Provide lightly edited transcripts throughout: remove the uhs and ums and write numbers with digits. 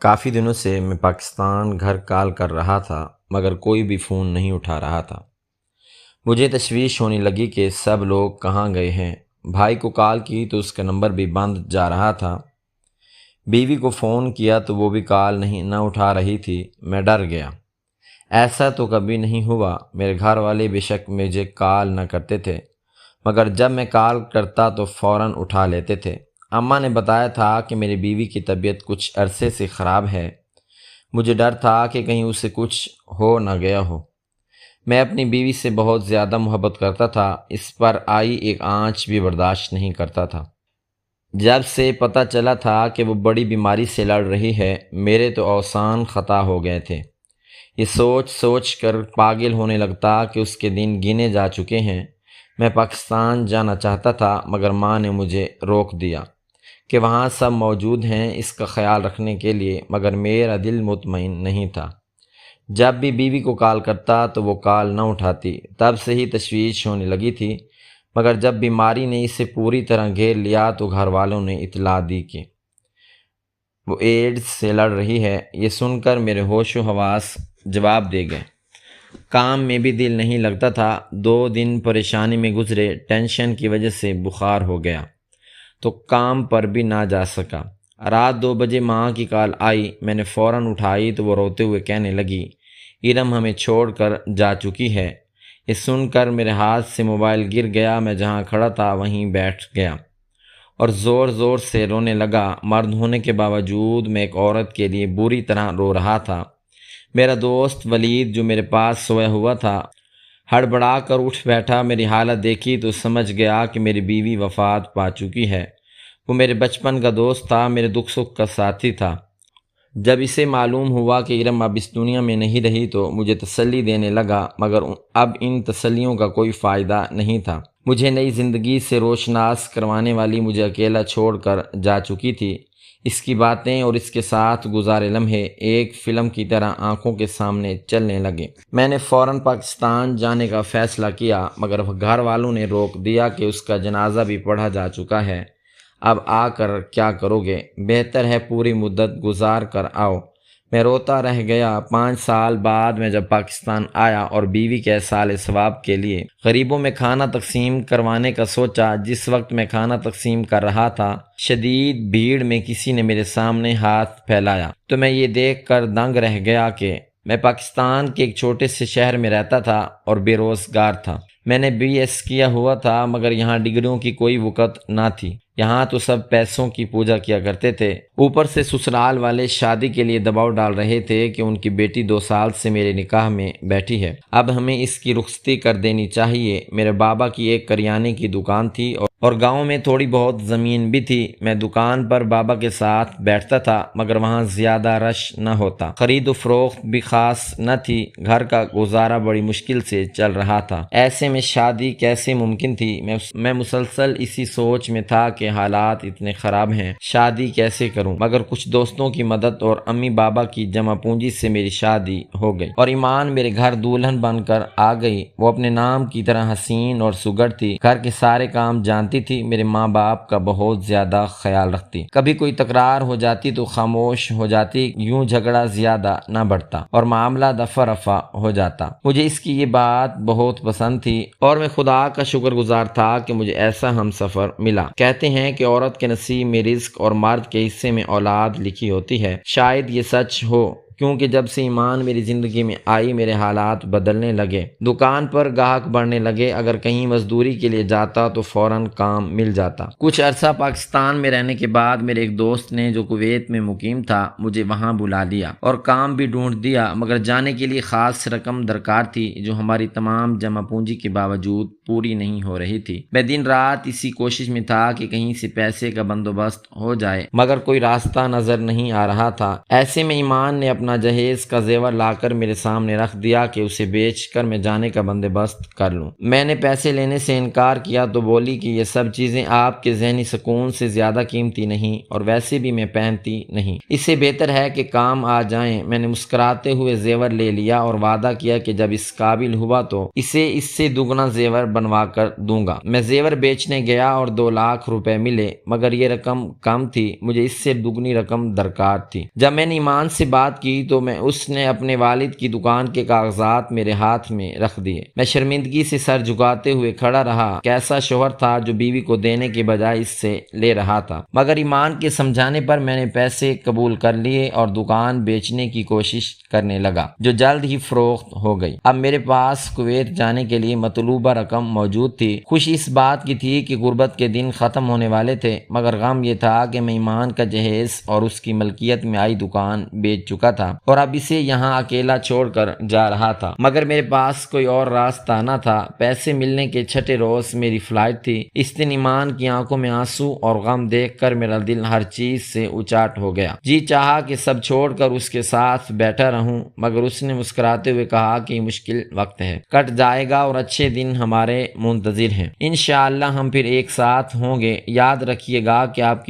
کافی دنوں سے میں پاکستان گھر کال کر رہا تھا مگر کوئی بھی فون نہیں اٹھا رہا تھا۔ مجھے تشویش ہونے لگی کہ سب لوگ کہاں گئے ہیں۔ بھائی کو کال کی تو اس کا نمبر بھی بند جا رہا تھا۔ بیوی کو فون کیا تو وہ بھی کال نہ اٹھا رہی تھی۔ میں ڈر گیا۔ ایسا تو کبھی نہیں ہوا۔ میرے گھر والے بے شک مجھے کال نہ کرتے تھے مگر جب میں کال کرتا تو فوراً اٹھا لیتے تھے۔ اماں نے بتایا تھا کہ میری بیوی کی طبیعت کچھ عرصے سے خراب ہے۔ مجھے ڈر تھا کہ کہیں اسے کچھ ہو نہ گیا ہو۔ میں اپنی بیوی سے بہت زیادہ محبت کرتا تھا، اس پر آئی ایک آنچ بھی برداشت نہیں کرتا تھا۔ جب سے پتہ چلا تھا کہ وہ بڑی بیماری سے لڑ رہی ہے، میرے تو اوسان خطا ہو گئے تھے۔ یہ سوچ سوچ کر پاگل ہونے لگتا کہ اس کے دن گنے جا چکے ہیں۔ میں پاکستان جانا چاہتا تھا مگر ماں نے مجھے روک دیا کہ وہاں سب موجود ہیں اس کا خیال رکھنے کے لیے، مگر میرا دل مطمئن نہیں تھا۔ جب بھی بیوی کو کال کرتا تو وہ کال نہ اٹھاتی، تب سے ہی تشویش ہونے لگی تھی، مگر جب بیماری نے اسے پوری طرح گھیر لیا تو گھر والوں نے اطلاع دی کہ وہ ایڈز سے لڑ رہی ہے۔ یہ سن کر میرے ہوش و حواس جواب دے گئے۔ کام میں بھی دل نہیں لگتا تھا۔ 2 دن پریشانی میں گزرے، ٹینشن کی وجہ سے بخار ہو گیا تو کام پر بھی نہ جا سکا۔ رات 2 بجے ماں کی کال آئی، میں نے فوراً اٹھائی تو وہ روتے ہوئے کہنے لگی ارم ہمیں چھوڑ کر جا چکی ہے۔ یہ سن کر میرے ہاتھ سے موبائل گر گیا۔ میں جہاں کھڑا تھا وہیں بیٹھ گیا اور زور زور سے رونے لگا۔ مرد ہونے کے باوجود میں ایک عورت کے لیے بری طرح رو رہا تھا۔ میرا دوست ولید جو میرے پاس سویا ہوا تھا ہڑبڑا کر اٹھ بیٹھا۔ میری حالت دیکھی تو سمجھ گیا کہ میری بیوی وفات پا چکی ہے۔ وہ میرے بچپن کا دوست تھا، میرے دکھ سکھ کا ساتھی تھا۔ جب اسے معلوم ہوا کہ ارم اب اس دنیا میں نہیں رہی تو مجھے تسلی دینے لگا، مگر اب ان تسلیوں کا کوئی فائدہ نہیں تھا۔ مجھے نئی زندگی سے روشناس کروانے والی مجھے اکیلا چھوڑ کر جا چکی تھی۔ اس کی باتیں اور اس کے ساتھ گزارے لمحے ایک فلم کی طرح آنکھوں کے سامنے چلنے لگے۔ میں نے فوراً پاکستان جانے کا فیصلہ کیا مگر گھر والوں نے روک دیا کہ اس کا جنازہ بھی پڑھا جا چکا ہے، اب آ کر کیا کرو گے؟ بہتر ہے پوری مدت گزار کر آؤ۔ میں روتا رہ گیا۔ 5 سال بعد میں جب پاکستان آیا اور بیوی کے احصال ثواب کے لیے غریبوں میں کھانا تقسیم کروانے کا سوچا، جس وقت میں کھانا تقسیم کر رہا تھا شدید بھیڑ میں کسی نے میرے سامنے ہاتھ پھیلایا تو میں یہ دیکھ کر دنگ رہ گیا کہ میں پاکستان کے ایک چھوٹے سے شہر میں رہتا تھا اور بے روزگار تھا۔ میں نے BS کیا ہوا تھا مگر یہاں ڈگریوں کی کوئی وقت نہ تھی۔ یہاں تو سب پیسوں کی پوجا کیا کرتے تھے، اوپر سے سسرال والے شادی کے لیے دباؤ ڈال رہے تھے کہ ان کی بیٹی 2 سال سے میرے نکاح میں بیٹھی ہے، اب ہمیں اس کی رخصتی کر دینی چاہیے۔ میرے بابا کی ایک کریانے کی دکان تھی اور گاؤں میں تھوڑی بہت زمین بھی تھی۔ میں دکان پر بابا کے ساتھ بیٹھتا تھا مگر وہاں زیادہ رش نہ ہوتا، خرید و فروخت بھی خاص نہ تھی، گھر کا گزارا بڑی مشکل سے چل رہا تھا۔ ایسے میں شادی کیسے ممکن تھی؟ میں مسلسل اسی سوچ میں تھا کہ حالات اتنے خراب ہیں، شادی کیسے کروں؟ مگر کچھ دوستوں کی مدد اور امی بابا کی جمع پونجی سے میری شادی ہو گئی اور ایمان میرے گھر دلہن بن کر آ گئی۔ وہ اپنے نام کی طرح حسین اور سگڑ تھی، گھر کے سارے کام جانتی تھی، میرے ماں باپ کا بہت زیادہ خیال رکھتی، کبھی کوئی تکرار ہو جاتی تو خاموش ہو جاتی، یوں جھگڑا زیادہ نہ بڑھتا اور معاملہ دفع رفع ہو جاتا۔ مجھے اس کی یہ بات بہت پسند تھی اور میں خدا کا شکر گزار تھا کہ مجھے ایسا ہم سفر ملا۔ کہتے ہیں کہ عورت کے نصیب میں رزق اور مرد کے حصے میں اولاد لکھی ہوتی ہے، شاید یہ سچ ہو، کیونکہ جب سے ایمان میری زندگی میں آئی میرے حالات بدلنے لگے۔ دکان پر گاہک بڑھنے لگے، اگر کہیں مزدوری کے لیے جاتا تو فوراً کام مل جاتا۔ کچھ عرصہ پاکستان میں رہنے کے بعد میرے ایک دوست نے جو کویت میں مقیم تھا مجھے وہاں بلا لیا اور کام بھی ڈھونڈ دیا، مگر جانے کے لیے خاص رقم درکار تھی جو ہماری تمام جمع پونجی کے باوجود پوری نہیں ہو رہی تھی۔ میں دن رات اسی کوشش میں تھا کہ کہیں سے پیسے کا بندوبست ہو جائے مگر کوئی راستہ نظر نہیں آ رہا تھا۔ ایسے میں ایمان نے اپنا جہیز کا زیور لا کر میرے سامنے رکھ دیا کہ اسے بیچ کر میں جانے کا بندوبست کر لوں۔ میں نے پیسے لینے سے انکار کیا تو بولی کہ یہ سب چیزیں آپ کے ذہنی سکون سے زیادہ قیمتی نہیں اور ویسے بھی میں پہنتی نہیں، اس سے بہتر ہے کہ کام آ جائیں۔ میں نے مسکراتے ہوئے زیور لے لیا اور وعدہ کیا کہ جب اس قابل ہوا تو اسے اس سے دگنا زیور بنوا کر دوں گا۔ میں زیور بیچنے گیا اور 2 لاکھ روپے ملے، مگر یہ رقم کم تھی، مجھے اس سے دگنی رقم درکار تھی۔ جب میں نے ایمان سے بات کی تو اس نے اپنے والد کی دکان کے کاغذات میرے ہاتھ میں رکھ دیے۔ میں شرمندگی سے سر جھکاتے ہوئے کھڑا رہا۔ کیسا شوہر تھا جو بیوی کو دینے کے بجائے اس سے لے رہا تھا، مگر ایمان کے سمجھانے پر میں نے پیسے قبول کر لیے اور دکان بیچنے کی کوشش کرنے لگا، جو جلد ہی فروخت ہو گئی۔ اب میرے پاس کویت جانے کے لیے مطلوبہ رقم موجود تھی۔ خوشی اس بات کی تھی کہ غربت کے دن ختم ہونے والے تھے، مگر غم یہ تھا کہ میں ایمان کا جہیز اور اس کی ملکیت میں آئی دکان بیچ چکا تھا اور اب اسے یہاں اکیلا چھوڑ کر جا رہا تھا، مگر میرے پاس کوئی اور راستہ نہ تھا۔ پیسے ملنے کے چھٹے روز میری فلائٹ تھی۔ اس دن ایمان کی آنکھوں میں آنسو اور غم دیکھ کر میرا دل ہر چیز سے اچاٹ ہو گیا۔ جی چاہا کہ سب چھوڑ کر اس کے ساتھ بیٹھا رہوں، مگر اس نے مسکراتے ہوئے کہا کہ یہ مشکل وقت ہے، کٹ جائے گا اور اچھے دن ہمارے منتظر ہیں۔ انشاءاللہ ہم پھر ایک ساتھ ہوں گے۔ یاد رکھیے گا کہ آپ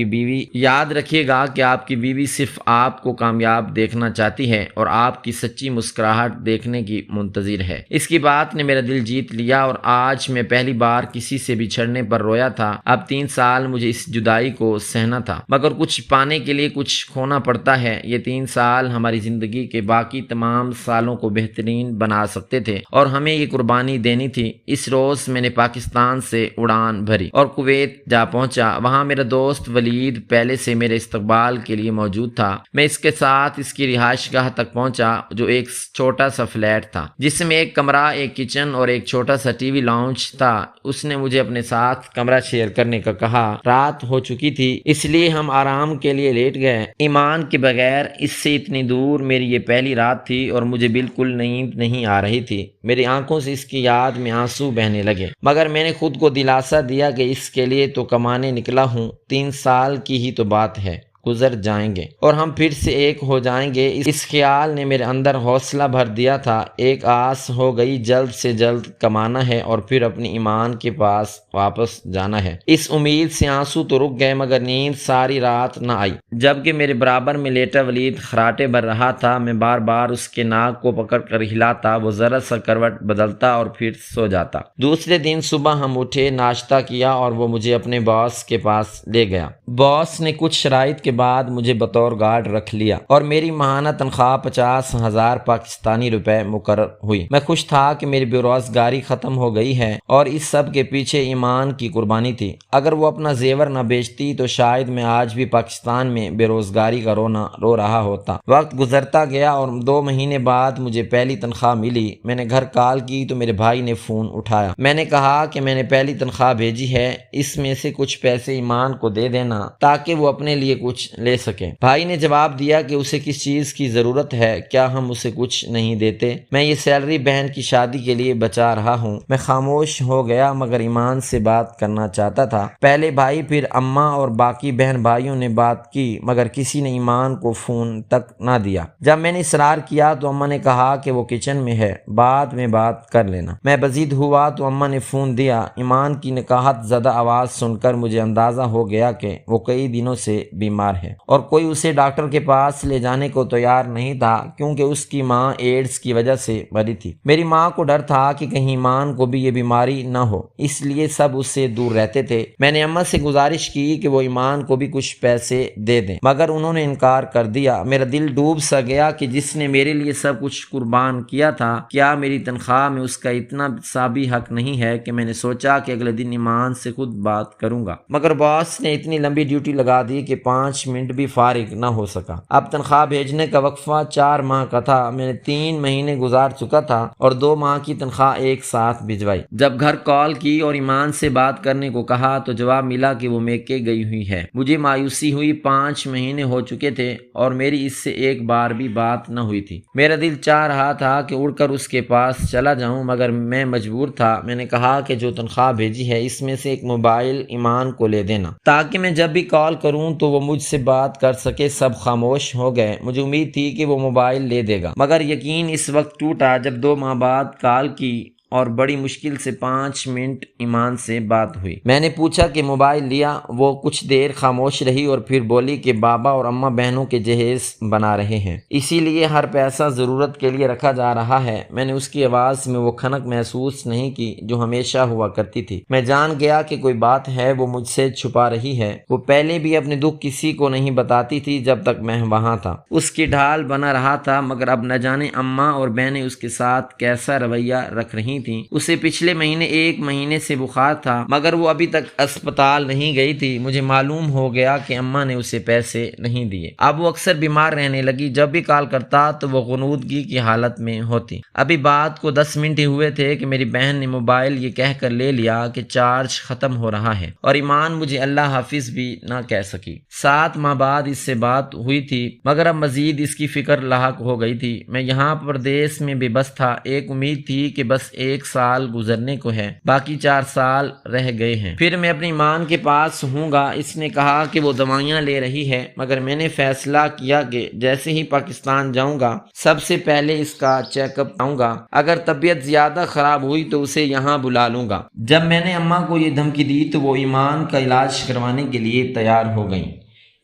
کی بیوی صرف آپ کو کامیاب دیکھنا چاہتی ہے اور آپ کی سچی مسکراہٹ دیکھنے کی منتظر ہے۔ اس کی بات نے میرا دل جیت لیا اور آج میں پہلی بار کسی سے بچھڑنے پر رویا تھا۔ اب 3 سال مجھے اس جدائی کو سہنا تھا، مگر کچھ پانے کے لیے کچھ کھونا پڑتا ہے۔ یہ 3 سال ہماری زندگی کے باقی تمام سالوں کو بہترین بنا سکتے تھے اور ہمیں یہ قربانی دینی تھی۔ اس روز میں نے پاکستان سے اڑان بھری اور کویت جا پہنچا۔ وہاں میرا دوست ولید پہلے سے میرے استقبال کے لیے موجود تھا۔ میں اس کے ساتھ اس کی رہائش گاہ تک پہنچا، جو ایک چھوٹا سا فلیٹ تھا جس میں ایک کمرہ، ایک کچن اور ایک چھوٹا سا ٹی وی لاؤنج تھا۔ اس نے مجھے اپنے ساتھ کمرہ شیئر کرنے کا کہا۔ رات ہو چکی تھی، اس لیے ہم آرام کے لیے لیٹ گئے۔ ایمان کے بغیر اس سے اتنی دور میری یہ پہلی رات تھی اور مجھے بالکل نیند نہیں آ رہی تھی۔ میری آنکھوں سے اس کی یاد میں آنسو بہنے لگے، مگر میں نے خود کو دلاسا دیا کہ اس کے لیے تو کمانے نکلا ہوں، 3 سال کی ہی تو بات ہے، گزر جائیں گے اور ہم پھر سے ایک ہو جائیں گے۔ اس خیال نے میرے اندر حوصلہ بھر دیا تھا۔ ایک آس ہو گئی، جلد سے جلد کمانا ہے اور پھر اپنی ایمان کے پاس واپس جانا ہے۔ اس امید سے آنسو تو رک گئے، مگر نیند ساری رات نہ آئی۔ جبکہ میرے برابر میں لیٹا ولید خراٹے بھر رہا تھا، میں بار بار اس کے ناک کو پکڑ کر ہلاتا، وہ ذرا سا کروٹ بدلتا اور پھر سو جاتا۔ دوسرے دن صبح ہم اٹھے، ناشتہ کیا اور وہ مجھے اپنے باس کے پاس لے گیا۔ باس نے کچھ شرائط کے بعد مجھے بطور گارڈ رکھ لیا اور میری ماہانہ تنخواہ 50,000 پاکستانی روپے مقرر ہوئی۔ میں خوش تھا کہ میری بے روزگاری ختم ہو گئی ہے اور اس سب کے پیچھے ایمان کی قربانی تھی۔ اگر وہ اپنا زیور نہ بیچتی تو شاید میں آج بھی پاکستان میں بے روزگاری کا رو رہا ہوتا۔ وقت گزرتا گیا اور 2 مہینے بعد مجھے پہلی تنخواہ ملی۔ میں نے گھر کال کی تو میرے بھائی نے فون اٹھایا۔ میں نے کہا کہ میں نے پہلی تنخواہ بھیجی ہے، اس میں سے کچھ پیسے ایمان کو دے دینا تاکہ وہ اپنے لیے کچھ لے سکے۔ بھائی نے جواب دیا کہ اسے کس چیز کی ضرورت ہے، کیا ہم اسے کچھ نہیں دیتے؟ میں یہ سیلری بہن کی شادی کے لیے بچا رہا ہوں۔ میں خاموش ہو گیا، مگر ایمان سے بات کرنا چاہتا تھا۔ پہلے بھائی، پھر اماں اور باقی بہن بھائیوں نے بات کی، مگر کسی نے ایمان کو فون تک نہ دیا۔ جب میں نے اصرار کیا تو اماں نے کہا کہ وہ کچن میں ہے، بعد میں بات کر لینا۔ میں بضد ہوا تو اماں نے فون دیا۔ ایمان کی نکاہت زدہ آواز سن کر مجھے اندازہ ہو گیا کہ وہ کئی دنوں سے بیمار ہے اور کوئی اسے ڈاکٹر کے پاس لے جانے کو تیار نہیں تھا، کیونکہ اس کی ماں ایڈز کی وجہ سے مری تھی۔ میری ماں کو ڈر تھا کہ کہیں ایمان کو بھی یہ بیماری نہ ہو، اس لیے سب اس سے دور رہتے تھے۔ میں نے اماں سے گزارش کی کہ وہ ایمان کو بھی کچھ پیسے دے دیں، مگر انہوں نے انکار کر دیا۔ میرا دل ڈوب سا گیا کہ جس نے میرے لیے سب کچھ قربان کیا تھا، کیا میری تنخواہ میں اس کا اتنا سا بھی حق نہیں ہے؟ کہ میں نے سوچا کہ اگلے دن ایمان سے خود بات کروں گا، مگر باس نے اتنی لمبی ڈیوٹی لگا دی کہ 5 منٹ بھی فارغ نہ ہو سکا۔ اب تنخواہ بھیجنے کا وقفہ 4 ماہ کا تھا۔ میں نے 3 مہینے گزار چکا تھا اور 2 ماہ کی تنخواہ ایک ساتھ بھجوائی۔ جب گھر کال کی اور ایمان سے بات کرنے کو کہا تو جواب ملا کہ وہ میکے گئی ہوئی ہے۔ مجھے مایوسی ہوئی، 5 مہینے ہو چکے تھے اور میری اس سے ایک بار بھی بات نہ ہوئی تھی۔ میرا دل چاہ رہا تھا کہ اڑ کر اس کے پاس چلا جاؤں، مگر میں مجبور تھا۔ میں نے کہا کہ جو تنخواہ بھیجی ہے اس میں سے ایک موبائل ایمان کو لے دینا تاکہ میں جب بھی کال کروں تو وہ مجھ سے بات کر سکے۔ سب خاموش ہو گئے۔ مجھے امید تھی کہ وہ موبائل لے دے گا، مگر یقین اس وقت ٹوٹا جب 2 ماہ بعد کال کی اور بڑی مشکل سے 5 منٹ ایمان سے بات ہوئی۔ میں نے پوچھا کہ موبائل لیا؟ وہ کچھ دیر خاموش رہی اور پھر بولی کہ بابا اور اماں بہنوں کے جہیز بنا رہے ہیں، اسی لیے ہر پیسہ ضرورت کے لیے رکھا جا رہا ہے۔ میں نے اس کی آواز میں وہ کھنک محسوس نہیں کی جو ہمیشہ ہوا کرتی تھی۔ میں جان گیا کہ کوئی بات ہے وہ مجھ سے چھپا رہی ہے۔ وہ پہلے بھی اپنے دکھ کسی کو نہیں بتاتی تھی جب تک میں وہاں تھا۔ اس کی ڈھال بنا رہا تھا، مگر اب نہ جانے اماں اور بہنیں اس کے ساتھ کیسا رویہ رکھ رہی تھیں۔ اسے پچھلے مہینے 1 مہینے سے بخار تھا، مگر وہ ابھی تک اسپتال نہیں گئی تھی۔ مجھے معلوم ہو گیا کہ اماں نے اسے پیسے نہیں دیے۔ اب وہ اکثر بیمار رہنے لگی، جب بھی کال کرتا تو وہ غنودگی کی حالت میں ہوتی۔ ابھی بات کو 10 منٹ ہی ہوئے تھے کہ میری بہن نے موبائل یہ کہہ کر لے لیا کہ چارج ختم ہو رہا ہے، اور ایمان مجھے اللہ حافظ بھی نہ کہہ سکی۔ 7 ماہ بعد اس سے بات ہوئی تھی، مگر اب مزید اس کی فکر لاحق ہو گئی تھی۔ میں یہاں پردیس میں بے بس تھا۔ ایک امید تھی کہ بس 1 سال گزرنے کو ہے، باقی 4 سال رہ گئے ہیں، پھر میں اپنی ایمان کے پاس ہوں گا۔ اس نے کہا کہ وہ دوائیاں لے رہی ہے، مگر میں نے فیصلہ کیا کہ جیسے ہی پاکستان جاؤں گا سب سے پہلے اس کا چیک اپ آؤں گا۔ اگر طبیعت زیادہ خراب ہوئی تو اسے یہاں بلا لوں گا۔ جب میں نے اماں کو یہ دھمکی دی تو وہ ایمان کا علاج کروانے کے لیے تیار ہو گئیں۔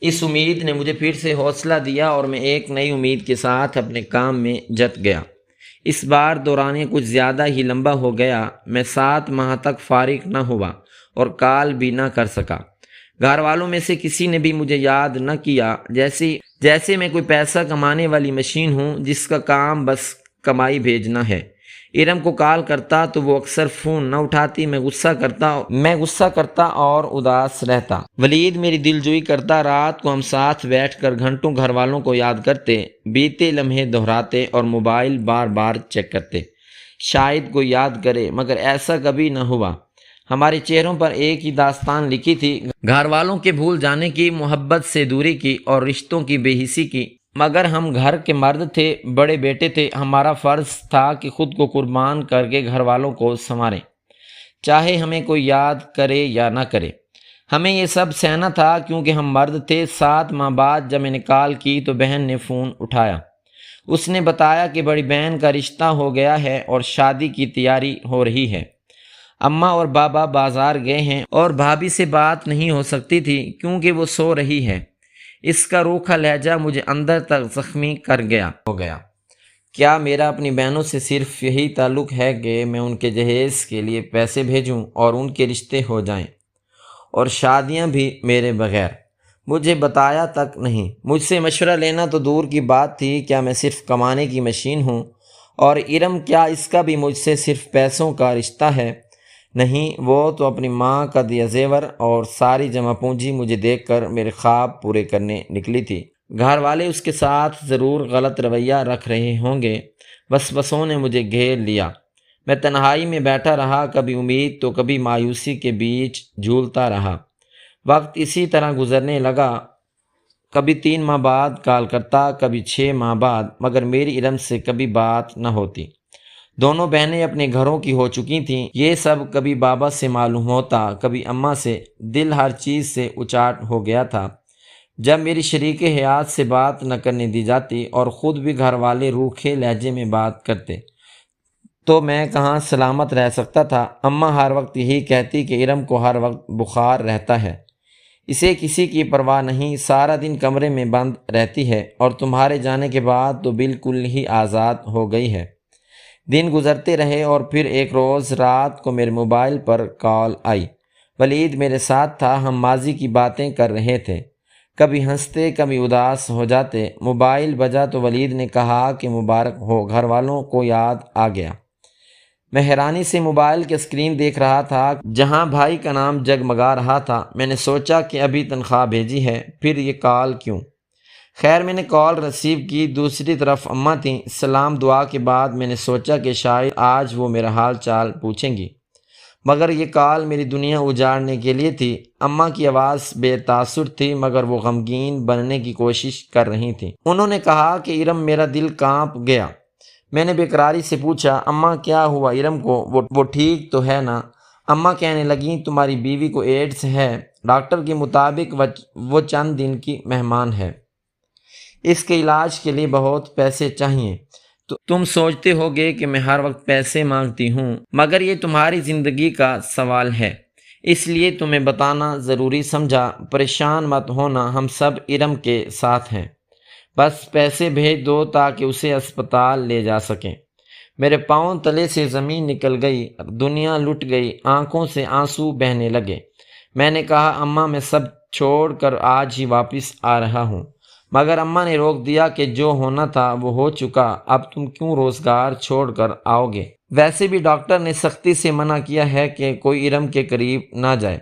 اس امید نے مجھے پھر سے حوصلہ دیا اور میں ایک نئی امید کے ساتھ اپنے کام میں جت گیا۔ اس بار دورانیہ کچھ زیادہ ہی لمبا ہو گیا۔ میں 7 ماہ تک فارغ نہ ہوا اور کال بھی نہ کر سکا۔ گھر والوں میں سے کسی نے بھی مجھے یاد نہ کیا، جیسے میں کوئی پیسہ کمانے والی مشین ہوں جس کا کام بس کمائی بھیجنا ہے۔ ارم کو کال کرتا تو وہ اکثر فون نہ اٹھاتی۔ میں غصہ کرتا اور اداس رہتا۔ ولید میری دلجوئی کرتا۔ رات کو ہم ساتھ بیٹھ کر گھنٹوں گھر والوں کو یاد کرتے، بیتے لمحے دہراتے اور موبائل بار بار چیک کرتے۔ شاید کوئی یاد کرے، مگر ایسا کبھی نہ ہوا۔ ہمارے چہروں پر ایک ہی داستان لکھی تھی، گھر والوں کے بھول جانے کی، محبت سے دوری کی اور رشتوں کی بے حسی کی۔ مگر ہم گھر کے مرد تھے، بڑے بیٹے تھے۔ ہمارا فرض تھا کہ خود کو قربان کر کے گھر والوں کو سنواریں، چاہے ہمیں کوئی یاد کرے یا نہ کرے۔ ہمیں یہ سب سہنا تھا کیونکہ ہم مرد تھے۔ 7 ماہ بعد جب میں نے کال کی تو بہن نے فون اٹھایا۔ اس نے بتایا کہ بڑی بہن کا رشتہ ہو گیا ہے اور شادی کی تیاری ہو رہی ہے۔ اماں اور بابا بازار گئے ہیں اور بھابھی سے بات نہیں ہو سکتی تھی کیونکہ وہ سو رہی ہے۔ اس کا روکھا لہجہ مجھے اندر تک زخمی ہو گیا۔ کیا میرا اپنی بہنوں سے صرف یہی تعلق ہے کہ میں ان کے جہیز کے لیے پیسے بھیجوں اور ان کے رشتے ہو جائیں، اور شادیاں بھی میرے بغیر؟ مجھے بتایا تک نہیں۔ مجھ سے مشورہ لینا تو دور کی بات تھی۔ کیا میں صرف کمانے کی مشین ہوں؟ اور ارم، کیا اس کا بھی مجھ سے صرف پیسوں کا رشتہ ہے؟ نہیں، وہ تو اپنی ماں کا دیا زیور اور ساری جمع پونجی مجھے دیکھ کر میرے خواب پورے کرنے نکلی تھی۔ گھر والے اس کے ساتھ ضرور غلط رویہ رکھ رہے ہوں گے۔ وسوسوں نے مجھے گھیر لیا۔ میں تنہائی میں بیٹھا رہا، کبھی امید تو کبھی مایوسی کے بیچ جھولتا رہا۔ وقت اسی طرح گزرنے لگا۔ کبھی 3 ماہ بعد کال کرتا، کبھی 6 ماہ بعد، مگر میری ارم سے کبھی بات نہ ہوتی۔ دونوں بہنیں اپنے گھروں کی ہو چکی تھیں۔ یہ سب کبھی بابا سے معلوم ہوتا، کبھی اماں سے۔ دل ہر چیز سے اچاٹ ہو گیا تھا۔ جب میری شریک حیات سے بات نہ کرنے دی جاتی اور خود بھی گھر والے روکھے لہجے میں بات کرتے تو میں کہاں سلامت رہ سکتا تھا۔ اماں ہر وقت یہی کہتی کہ ارم کو ہر وقت بخار رہتا ہے، اسے کسی کی پرواہ نہیں، سارا دن کمرے میں بند رہتی ہے، اور تمہارے جانے کے بعد تو بالکل ہی آزاد ہو گئی ہے۔ دن گزرتے رہے اور پھر ایک روز رات کو میرے موبائل پر کال آئی۔ ولید میرے ساتھ تھا۔ ہم ماضی کی باتیں کر رہے تھے، کبھی ہنستے کبھی اداس ہو جاتے۔ موبائل بجا تو ولید نے کہا کہ مبارک ہو، گھر والوں کو یاد آ گیا۔ میں حیرانی سے موبائل کے اسکرین دیکھ رہا تھا جہاں بھائی کا نام جگمگا رہا تھا۔ میں نے سوچا کہ ابھی تنخواہ بھیجی ہے، پھر یہ کال کیوں؟ خیر، میں نے کال ریسیو کی۔ دوسری طرف اماں تھیں۔ سلام دعا کے بعد میں نے سوچا کہ شاید آج وہ میرا حال چال پوچھیں گی، مگر یہ کال میری دنیا اجاڑنے کے لیے تھی۔ اماں کی آواز بے تاثر تھی، مگر وہ غمگین بننے کی کوشش کر رہی تھیں۔ انہوں نے کہا کہ ارم، میرا دل کانپ گیا۔ میں نے بے قراری سے پوچھا، اماں کیا ہوا ارم کو؟ وہ ٹھیک تو ہے نا؟ اماں کہنے لگیں، تمہاری بیوی کو ایڈز ہے، ڈاکٹر کے مطابق وہ چند دن کی مہمان ہے، اس کے علاج کے لیے بہت پیسے چاہیے، تم سوچتے ہوگے کہ میں ہر وقت پیسے مانگتی ہوں، مگر یہ تمہاری زندگی کا سوال ہے، اس لیے تمہیں بتانا ضروری سمجھا۔ پریشان مت ہونا، ہم سب ارم کے ساتھ ہیں، بس پیسے بھیج دو تاکہ اسے اسپتال لے جا سکیں۔ میرے پاؤں تلے سے زمین نکل گئی، دنیا لٹ گئی، آنکھوں سے آنسو بہنے لگے۔ میں نے کہا اماں میں سب چھوڑ کر آج ہی واپس آ رہا ہوں، مگر اماں نے روک دیا کہ جو ہونا تھا وہ ہو چکا، اب تم کیوں روزگار چھوڑ کر آؤ گے؟ ویسے بھی ڈاکٹر نے سختی سے منع کیا ہے کہ کوئی ارم کے قریب نہ جائے،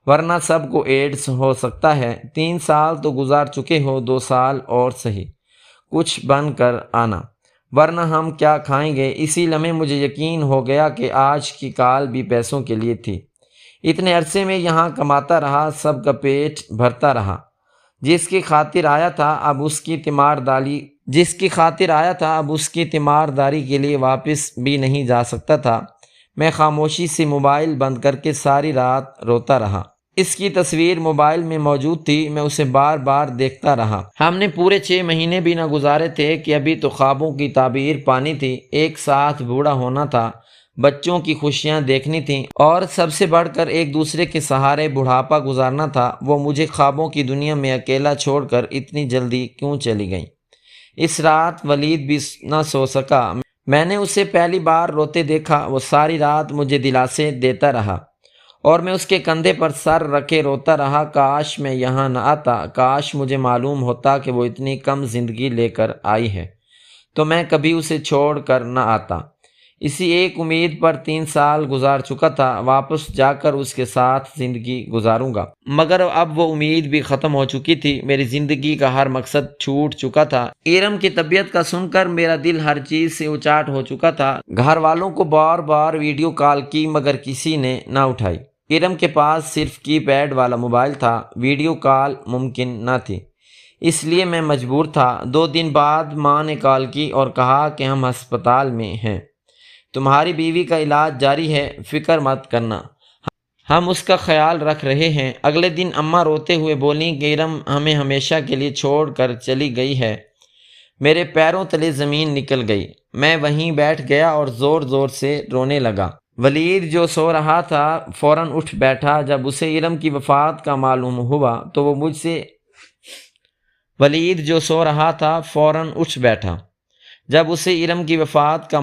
ورنہ سب کو ایڈز ہو سکتا ہے۔ 3 سال تو گزار چکے ہو، 2 سال اور سہی، کچھ بن کر آنا، ورنہ ہم کیا کھائیں گے؟ اسی لمحے مجھے یقین ہو گیا کہ آج کی کال بھی پیسوں کے لیے تھی۔ اتنے عرصے میں یہاں کماتا رہا، سب کا پیٹ بھرتا رہا، جس کی خاطر آیا تھا اب اس کی تیمارداری کے لیے واپس بھی نہیں جا سکتا تھا۔ میں خاموشی سے موبائل بند کر کے ساری رات روتا رہا۔ اس کی تصویر موبائل میں موجود تھی، میں اسے بار بار دیکھتا رہا۔ ہم نے پورے 6 مہینے بھی نہ گزارے تھے کہ ابھی تو خوابوں کی تعبیر پانی تھی، ایک ساتھ بوڑھا ہونا تھا، بچوں کی خوشیاں دیکھنی تھیں، اور سب سے بڑھ کر ایک دوسرے کے سہارے بڑھاپا گزارنا تھا۔ وہ مجھے خوابوں کی دنیا میں اکیلا چھوڑ کر اتنی جلدی کیوں چلی گئیں؟ اس رات ولید بھی نہ سو سکا۔ میں نے اسے پہلی بار روتے دیکھا، وہ ساری رات مجھے دلاسے دیتا رہا اور میں اس کے کندھے پر سر رکھے روتا رہا۔ کاش میں یہاں نہ آتا، کاش مجھے معلوم ہوتا کہ وہ اتنی کم زندگی لے کر آئی ہے تو میں کبھی اسے چھوڑ کر نہ آتا۔ اسی ایک امید پر 3 سال گزار چکا تھا، واپس جا کر اس کے ساتھ زندگی گزاروں گا، مگر اب وہ امید بھی ختم ہو چکی تھی۔ میری زندگی کا ہر مقصد چھوٹ چکا تھا۔ ارم کی طبیعت کا سن کر میرا دل ہر چیز سے اچاٹ ہو چکا تھا۔ گھر والوں کو بار بار ویڈیو کال کی مگر کسی نے نہ اٹھائی۔ ارم کے پاس صرف کی پیڈ والا موبائل تھا، ویڈیو کال ممکن نہ تھی، اس لیے میں مجبور تھا۔ 2 دن بعد ماں نے کال کی اور کہا کہ ہم ہسپتال میں ہیں، تمہاری بیوی کا علاج جاری ہے، فکر مت کرنا، ہم اس کا خیال رکھ رہے ہیں۔ اگلے دن اماں روتے ہوئے بولیں کہ ارم ہمیں ہمیشہ کے لیے چھوڑ کر چلی گئی ہے۔ میرے پیروں تلے زمین نکل گئی، میں وہیں بیٹھ گیا اور زور زور سے رونے لگا۔ ولید جو سو رہا تھا فوراً اٹھ بیٹھا۔ جب اسے ارم کی وفات کا معلوم ہوا تو وہ مجھ سے جب اسے ارم کی وفات کا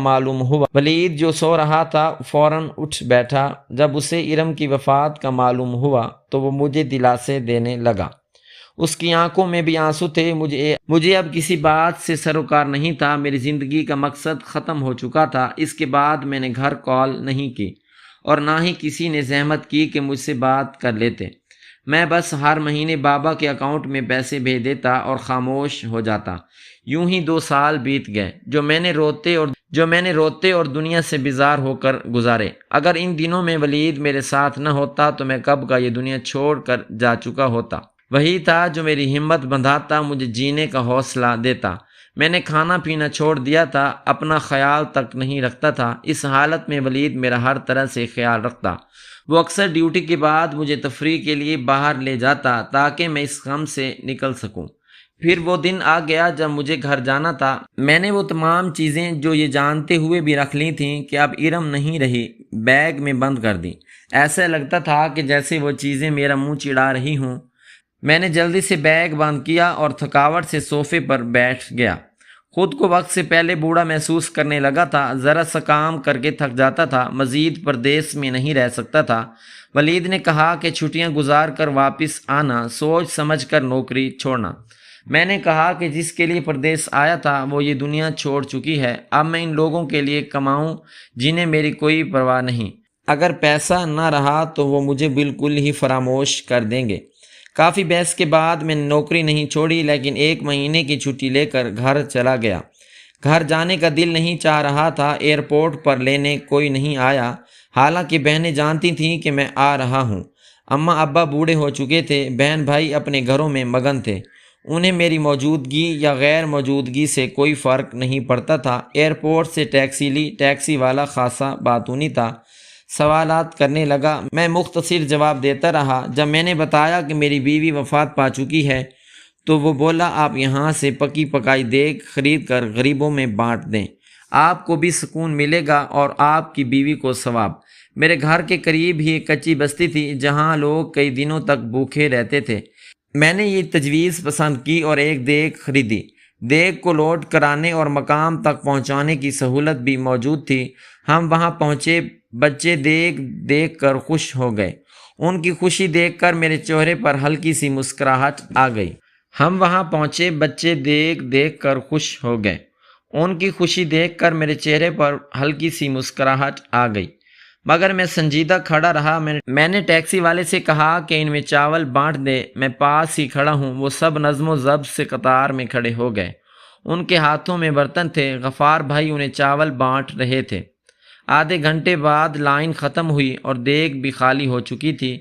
معلوم ہوا تو وہ مجھے دلاسے دینے لگا۔ اس کی آنکھوں میں بھی آنسو تھے۔ مجھے اب کسی بات سے سروکار نہیں تھا، میری زندگی کا مقصد ختم ہو چکا تھا۔ اس کے بعد میں نے گھر کال نہیں کی اور نہ ہی کسی نے زحمت کی کہ مجھ سے بات کر لیتے۔ میں بس ہر مہینے بابا کے اکاؤنٹ میں پیسے بھیج دیتا اور خاموش ہو جاتا۔ یوں ہی 2 سال بیت گئے جو میں نے روتے اور دنیا سے بیزار ہو کر گزارے۔ اگر ان دنوں میں ولید میرے ساتھ نہ ہوتا تو میں کب کا یہ دنیا چھوڑ کر جا چکا ہوتا۔ وہی تھا جو میری ہمت بندھاتا، مجھے جینے کا حوصلہ دیتا۔ میں نے کھانا پینا چھوڑ دیا تھا، اپنا خیال تک نہیں رکھتا تھا۔ اس حالت میں ولید میرا ہر طرح سے خیال رکھتا۔ وہ اکثر ڈیوٹی کے بعد مجھے تفریح کے لیے باہر لے جاتا تاکہ میں اس غم سے نکل سکوں۔ پھر وہ دن آ گیا جب مجھے گھر جانا تھا۔ میں نے وہ تمام چیزیں جو یہ جانتے ہوئے بھی رکھ لی تھیں کہ اب ارم نہیں رہی، بیگ میں بند کر دی۔ ایسا لگتا تھا کہ جیسے وہ چیزیں میرا منہ چڑھا رہی ہوں۔ میں نے جلدی سے بیگ بند کیا اور تھکاوٹ سے صوفے پر بیٹھ گیا۔ خود کو وقت سے پہلے بوڑھا محسوس کرنے لگا تھا، ذرا سا کام کر کے تھک جاتا تھا، مزید پردیس میں نہیں رہ سکتا تھا۔ ولید نے کہا کہ چھٹیاں گزار کر واپس آنا، سوچ سمجھ کر نوکری چھوڑنا۔ میں نے کہا کہ جس کے لیے پردیس آیا تھا وہ یہ دنیا چھوڑ چکی ہے، اب میں ان لوگوں کے لیے کماؤں جنہیں میری کوئی پرواہ نہیں۔ اگر پیسہ نہ رہا تو وہ مجھے بالکل ہی فراموش کر دیں گے۔ کافی بحث کے بعد میں نے نوکری نہیں چھوڑی، لیکن 1 مہینے کی چھٹی لے کر گھر چلا گیا۔ گھر جانے کا دل نہیں چاہ رہا تھا، ایئرپورٹ پر لینے کوئی نہیں آیا، حالانکہ بہنیں جانتی تھیں کہ میں آ رہا ہوں۔ اماں ابا بوڑھے ہو چکے تھے، بہن بھائی اپنے گھروں میں مگن تھے، انہیں میری موجودگی یا غیر موجودگی سے کوئی فرق نہیں پڑتا تھا۔ ایئرپورٹ سے ٹیکسی لی، ٹیکسی والا خاصا باتونی تھا، سوالات کرنے لگا۔ میں مختصر جواب دیتا رہا۔ جب میں نے بتایا کہ میری بیوی وفات پا چکی ہے تو وہ بولا آپ یہاں سے پکی پکائی دیگ خرید کر غریبوں میں بانٹ دیں، آپ کو بھی سکون ملے گا اور آپ کی بیوی کو ثواب۔ میرے گھر کے قریب ہی ایک کچی بستی تھی جہاں لوگ کئی دنوں تک بھوکے رہتے تھے۔ میں نے یہ تجویز پسند کی اور ایک دیگ خریدی۔ دیگ کو لوڈ کرانے اور مقام تک پہنچانے کی سہولت بھی موجود تھی۔ ہم وہاں پہنچے، بچے دیگ دیکھ کر خوش ہو گئے۔ ان کی خوشی دیکھ کر میرے چہرے پر ہلکی سی مسکراہٹ آ گئی۔ ہم وہاں پہنچے، بچے دیگ دیکھ کر خوش ہو گئے۔ ان کی خوشی دیکھ کر میرے چہرے پر ہلکی سی مسکراہٹ آ گئی، مگر میں سنجیدہ کھڑا رہا۔ میں نے ٹیکسی والے سے کہا کہ ان میں چاول بانٹ دے، میں پاس ہی کھڑا ہوں۔ وہ سب نظم و ضبط سے قطار میں کھڑے ہو گئے۔ ان کے ہاتھوں میں برتن تھے۔ غفار بھائی انہیں چاول بانٹ رہے تھے۔ آدھے گھنٹے بعد لائن ختم ہوئی اور دیگ بھی خالی ہو چکی تھی۔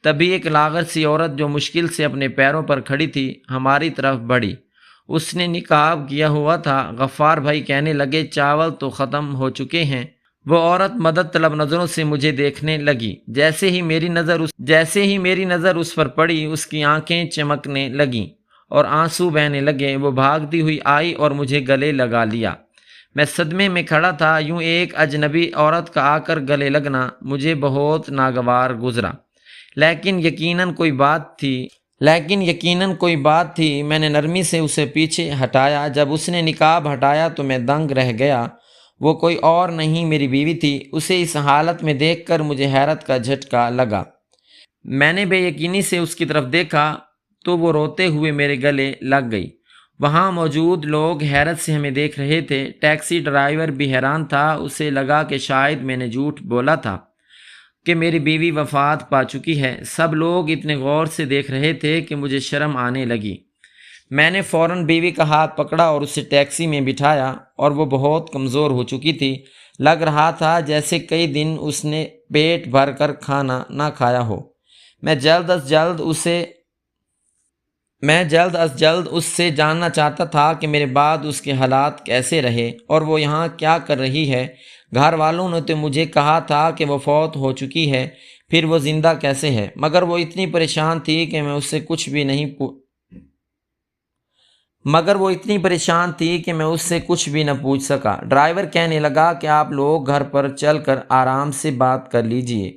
تبھی ایک لاغر سی عورت جو مشکل سے اپنے پیروں پر کھڑی تھی ہماری طرف بڑھی۔ اس نے نقاب کیا ہوا تھا۔ غفار بھائی کہنے لگے، چاول تو ختم ہو چکے ہیں۔ وہ عورت مدد طلب نظروں سے مجھے دیکھنے لگی۔ جیسے ہی میری نظر اس پر پڑی، اس کی آنکھیں چمکنے لگیں اور آنسو بہنے لگے۔ وہ بھاگتی ہوئی آئی اور مجھے گلے لگا لیا۔ میں صدمے میں کھڑا تھا۔ یوں ایک اجنبی عورت کا آ کر گلے لگنا مجھے بہت ناگوار گزرا، لیکن یقیناً کوئی بات تھی۔ میں نے نرمی سے اسے پیچھے ہٹایا۔ جب اس نے نقاب ہٹایا تو میں دنگ رہ گیا۔ وہ کوئی اور نہیں، میری بیوی تھی۔ اسے اس حالت میں دیکھ کر مجھے حیرت کا جھٹکا لگا۔ میں نے بے یقینی سے اس کی طرف دیکھا تو وہ روتے ہوئے میرے گلے لگ گئی۔ وہاں موجود لوگ حیرت سے ہمیں دیکھ رہے تھے۔ ٹیکسی ڈرائیور بھی حیران تھا۔ اسے لگا کہ شاید میں نے جھوٹ بولا تھا کہ میری بیوی وفات پا چکی ہے۔ سب لوگ اتنے غور سے دیکھ رہے تھے کہ مجھے شرم آنے لگی۔ میں نے فوراً بیوی کا ہاتھ پکڑا اور اسے ٹیکسی میں بٹھایا، اور وہ بہت کمزور ہو چکی تھی۔ لگ رہا تھا جیسے کئی دن اس نے پیٹ بھر کر کھانا نہ کھایا ہو۔ میں جلد از جلد اس سے جاننا چاہتا تھا کہ میرے بعد اس کے حالات کیسے رہے اور وہ یہاں کیا کر رہی ہے۔ گھر والوں نے تو مجھے کہا تھا کہ وہ فوت ہو چکی ہے، پھر وہ زندہ کیسے ہے؟ مگر وہ اتنی پریشان تھی کہ میں اس سے کچھ بھی نہ پوچھ سکا۔ ڈرائیور کہنے لگا کہ آپ لوگ گھر پر چل کر آرام سے بات کر لیجئے۔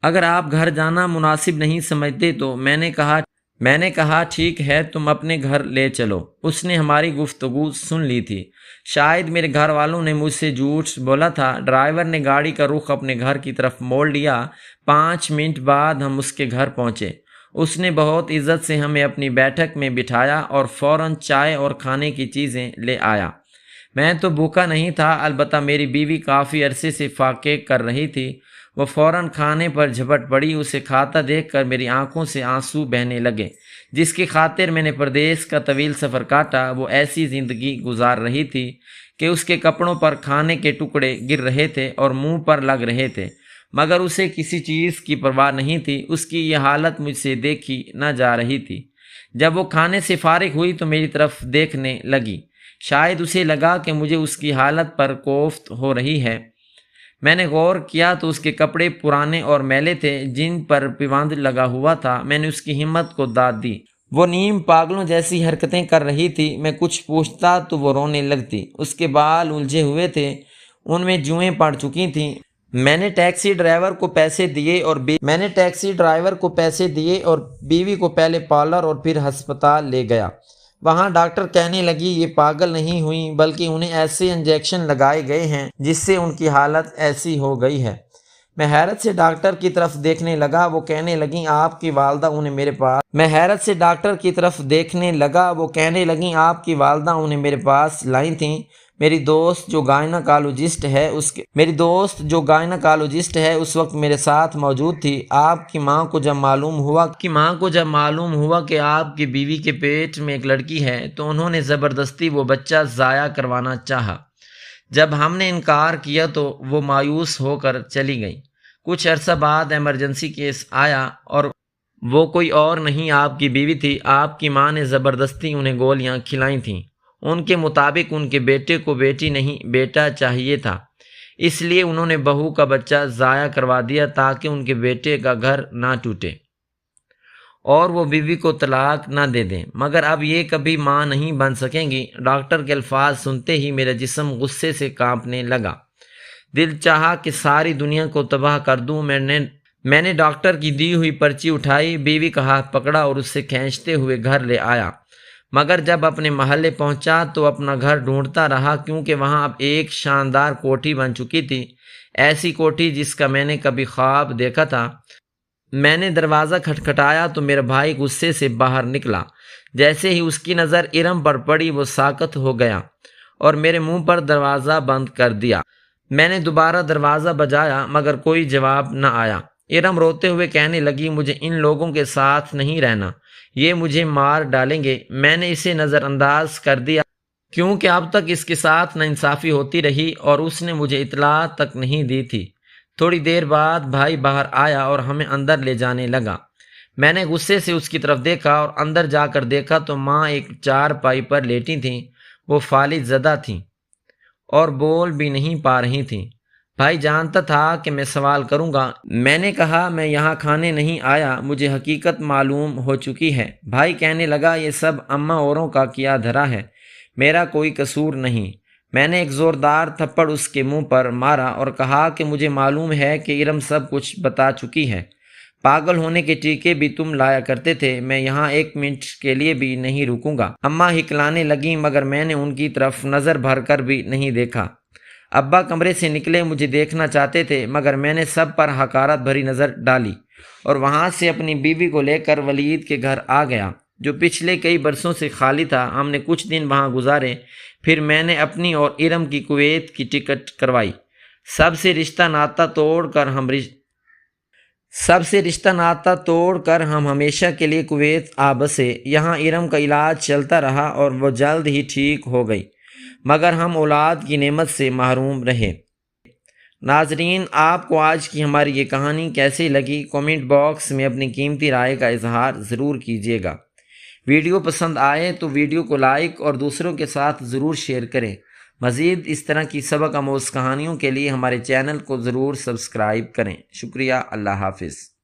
اگر آپ گھر جانا مناسب نہیں سمجھتے تو میں نے کہا ٹھیک ہے، تم اپنے گھر لے چلو۔ اس نے ہماری گفتگو سن لی تھی۔ شاید میرے گھر والوں نے مجھ سے جھوٹ بولا تھا۔ ڈرائیور نے گاڑی کا رخ اپنے گھر کی طرف موڑ لیا۔ 5 منٹ بعد ہم اس کے گھر پہنچے۔ اس نے بہت عزت سے ہمیں اپنی بیٹھک میں بٹھایا اور فوراً چائے اور کھانے کی چیزیں لے آیا۔ میں تو بھوکا نہیں تھا، البتہ میری بیوی کافی عرصے سے فاقے کر رہی تھی۔ وہ فوراً کھانے پر جھپٹ پڑی۔ اسے کھاتا دیکھ کر میری آنکھوں سے آنسو بہنے لگے۔ جس کی خاطر میں نے پردیس کا طویل سفر کاٹا، وہ ایسی زندگی گزار رہی تھی کہ اس کے کپڑوں پر کھانے کے ٹکڑے گر رہے تھے اور منہ پر لگ رہے تھے، مگر اسے کسی چیز کی پرواہ نہیں تھی۔ اس کی یہ حالت مجھ سے دیکھی نہ جا رہی تھی۔ جب وہ کھانے سے فارغ ہوئی تو میری طرف دیکھنے لگی۔ شاید اسے لگا کہ مجھے اس کی حالت پر کوفت ہو رہی ہے۔ میں نے غور کیا تو اس کے کپڑے پرانے اور میلے تھے جن پر پیوند لگا ہوا تھا۔ میں نے اس کی ہمت کو داد دی۔ وہ نیم پاگلوں جیسی حرکتیں کر رہی تھی۔ میں کچھ پوچھتا تو وہ رونے لگتی۔ اس کے بال الجھے ہوئے تھے، ان میں جوئیں پڑ چکی تھیں۔ میں نے ٹیکسی ڈرائیور کو پیسے دیے اور بیوی کو پہلے پارلر اور پھر ہسپتال لے گیا۔ وہاں ڈاکٹر کہنے لگی یہ پاگل نہیں ہوئیں، بلکہ انہیں ایسے انجیکشن لگائے گئے ہیں جس سے ان کی حالت ایسی ہو گئی ہے۔ میں حیرت سے ڈاکٹر کی طرف دیکھنے لگا۔ وہ کہنے لگیں آپ کی والدہ انہیں میرے پاس لائی تھیں۔ میری دوست جو گائناکالوجسٹ ہے اس وقت میرے ساتھ موجود تھی۔ آپ کی ماں کو جب معلوم ہوا کہ آپ کی بیوی کے پیٹ میں ایک لڑکی ہے تو انہوں نے زبردستی وہ بچہ ضائع کروانا چاہا۔ جب ہم نے انکار کیا تو وہ مایوس ہو کر چلی گئی۔ کچھ عرصہ بعد ایمرجنسی کیس آیا اور وہ کوئی اور نہیں آپ کی بیوی تھی۔ آپ کی ماں نے زبردستی انہیں گولیاں کھلائی تھیں۔ ان کے مطابق ان کے بیٹے کو بیٹی نہیں بیٹا چاہیے تھا، اس لیے انہوں نے بہو کا بچہ ضائع کروا دیا تاکہ ان کے بیٹے کا گھر نہ ٹوٹے اور وہ بیوی کو طلاق نہ دے دیں، مگر اب یہ کبھی ماں نہیں بن سکیں گی۔ ڈاکٹر کے الفاظ سنتے ہی میرا جسم غصے سے کانپنے لگا۔ دل چاہا کہ ساری دنیا کو تباہ کر دوں۔ میں نے ڈاکٹر کی دی ہوئی پرچی اٹھائی، بیوی کا ہاتھ پکڑا اور اسے کھینچتے ہوئے گھر لے آیا، مگر جب اپنے محلے پہنچا تو اپنا گھر ڈھونڈتا رہا، کیونکہ وہاں اب ایک شاندار کوٹھی بن چکی تھی، ایسی کوٹھی جس کا میں نے کبھی خواب دیکھا تھا۔ میں نے دروازہ کھٹکھٹایا تو میرا بھائی غصے سے باہر نکلا۔ جیسے ہی اس کی نظر ارم پر پڑی وہ ساکت ہو گیا اور میرے منہ پر دروازہ بند کر دیا۔ میں نے دوبارہ دروازہ بجایا مگر کوئی جواب نہ آیا۔ ارم روتے ہوئے کہنے لگی، مجھے ان لوگوں کے ساتھ نہیں رہنا، یہ مجھے مار ڈالیں گے۔ میں نے اسے نظر انداز کر دیا کیونکہ اب تک اس کے ساتھ ناانصافی ہوتی رہی اور اس نے مجھے اطلاع تک نہیں دی تھی۔ تھوڑی دیر بعد بھائی باہر آیا اور ہمیں اندر لے جانے لگا۔ میں نے غصے سے اس کی طرف دیکھا اور اندر جا کر دیکھا تو ماں ایک چارپائی پر لیٹی تھیں۔ وہ فالج زدہ تھیں اور بول بھی نہیں پا رہی تھیں۔ بھائی جانتا تھا کہ میں سوال کروں گا۔ میں نے کہا، میں یہاں کھانے نہیں آیا، مجھے حقیقت معلوم ہو چکی ہے۔ بھائی کہنے لگا، یہ سب اماں اوروں کا کیا دھرا ہے، میرا کوئی قصور نہیں۔ میں نے ایک زوردار تھپڑ اس کے منہ پر مارا اور کہا کہ مجھے معلوم ہے کہ ارم سب کچھ بتا چکی ہے۔ پاگل ہونے کے ٹیکے بھی تم لایا کرتے تھے، میں یہاں ایک منٹ کے لیے بھی نہیں رکوں گا۔ اماں ہکلانے لگیں مگر میں نے ان کی طرف نظر بھر کر بھی نہیں دیکھا۔ ابا کمرے سے نکلے، مجھے دیکھنا چاہتے تھے مگر میں نے سب پر حقارت بھری نظر ڈالی اور وہاں سے اپنی بیوی کو لے کر ولید کے گھر آ گیا، جو پچھلے کئی برسوں سے خالی تھا۔ ہم نے کچھ دن وہاں گزارے، پھر میں نے اپنی اور ارم کی کویت کی ٹکٹ کروائی۔ سب سے رشتہ ناتا توڑ کر ہم ہمیشہ کے لیے کویت آ بسے۔ یہاں ارم کا علاج چلتا رہا اور وہ جلد ہی ٹھیک ہو گئی، مگر ہم اولاد کی نعمت سے محروم رہے۔ ناظرین، آپ کو آج کی ہماری یہ کہانی کیسی لگی؟ کامنٹ باکس میں اپنی قیمتی رائے کا اظہار ضرور کیجیے گا۔ ویڈیو پسند آئے تو ویڈیو کو لائک اور دوسروں کے ساتھ ضرور شیئر کریں۔ مزید اس طرح کی سبق آموز کہانیوں کے لیے ہمارے چینل کو ضرور سبسکرائب کریں۔ شکریہ، اللہ حافظ۔